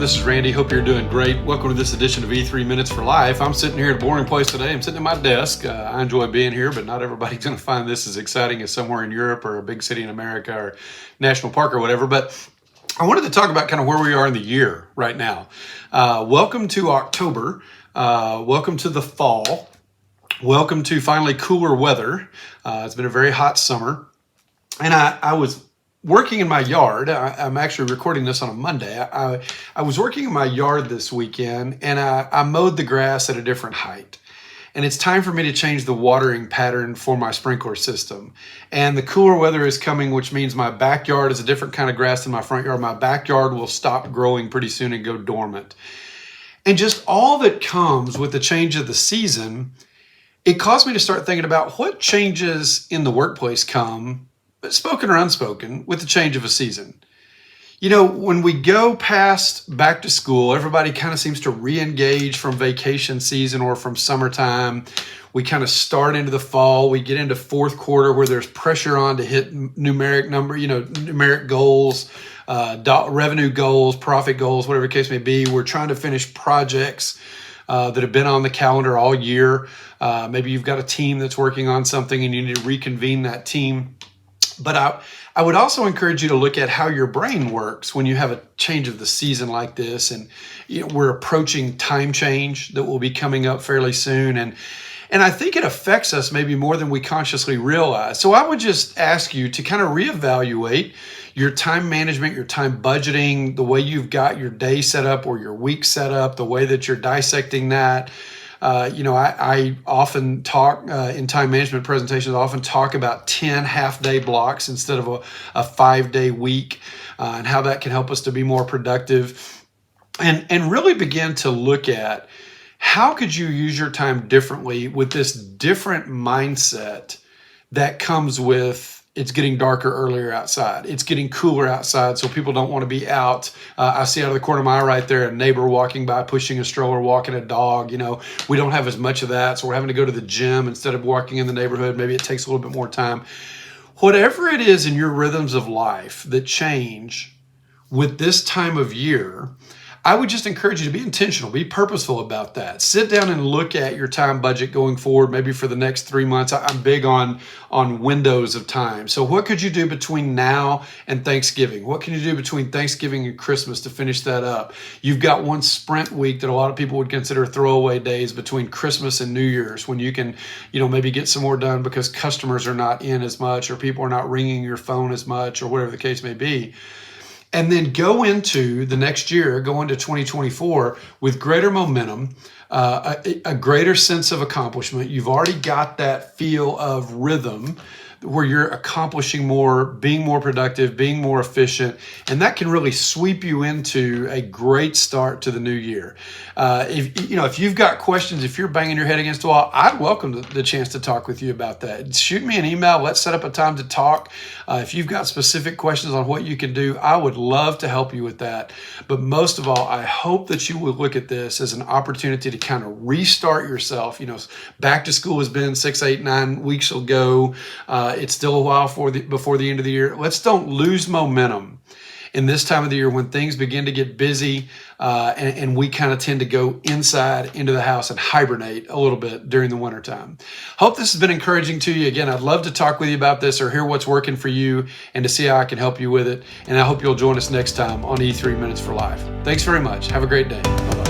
This is Randy. Hope you're doing great. Welcome to this edition of E3 Minutes for Life. I'm sitting here at a boring place today. I'm sitting at my desk. I enjoy being here, but not everybody's going to find this as exciting as somewhere in Europe or a big city in America or national park or whatever. But I wanted to talk about kind of where we are in the year right now. Welcome to October. Welcome to the fall. Welcome to finally cooler weather. It's been a very hot summer. And I was working in my yard. I'm actually recording this on a Monday. I was working in my yard this weekend, and I mowed the grass at a different height. And it's time for me to change the watering pattern for my sprinkler system. And the cooler weather is coming, which means my backyard is a different kind of grass than my front yard. My backyard will stop growing pretty soon and go dormant. And just all that comes with the change of the season, it caused me to start thinking about what changes in the workplace come, spoken or unspoken, with the change of a season. You know, when we go past back to school, everybody kind of seems to re-engage from vacation season or from summertime. We kind of start into the fall. We get into fourth quarter where there's pressure on to hit numeric goals, revenue goals, profit goals, whatever the case may be. We're trying to finish projects that have been on the calendar all year. Maybe you've got a team that's working on something and you need to reconvene that team. But I would also encourage you to look at how your brain works when you have a change of the season like this. And we're approaching time change that will be coming up fairly soon. And I think it affects us maybe more than we consciously realize. So I would just ask you to kind of reevaluate your time management, your time budgeting, the way you've got your day set up or your week set up, the way that you're dissecting that. I often talk in time management presentations, I often talk about 10 half-day blocks instead of a 5-day week, and how that can help us to be more productive and really begin to look at how could you use your time differently with this different mindset that comes with it's getting darker earlier outside. It's getting cooler outside, so people don't want to be out. I see out of the corner of my eye right there a neighbor walking by, pushing a stroller, walking a dog. We don't have as much of that, so we're having to go to the gym instead of walking in the neighborhood. Maybe it takes a little bit more time. Whatever it is in your rhythms of life that change with this time of year, I would just encourage you to be intentional, be purposeful about that. Sit down and look at your time budget going forward, maybe for the next 3 months. I'm big on windows of time. So what could you do between now and Thanksgiving? What can you do between Thanksgiving and Christmas to finish that up? You've got one sprint week that a lot of people would consider throwaway days between Christmas and New Year's, when you can, maybe get some more done because customers are not in as much or people are not ringing your phone as much or whatever the case may be. And then go into the next year, go into 2024 with greater momentum, a greater sense of accomplishment. You've already got that feel of rhythm where you're accomplishing more, being more productive, being more efficient, and that can really sweep you into a great start to the new year. If you've got questions, if you're banging your head against the wall, I'd welcome the chance to talk with you about that. Shoot me an email. Let's set up a time to talk. If you've got specific questions on what you can do, I would love to help you with that. But most of all, I hope that you will look at this as an opportunity to kind of restart yourself. Back to school has been 6, 8, 9 weeks ago. It's still a while before the end of the year. Let's don't lose momentum in this time of the year when things begin to get busy and we kind of tend to go inside into the house and hibernate a little bit during the wintertime. Hope this has been encouraging to you. Again, I'd love to talk with you about this or hear what's working for you and to see how I can help you with it. And I hope you'll join us next time on E3 Minutes for Life. Thanks very much. Have a great day. Bye-bye.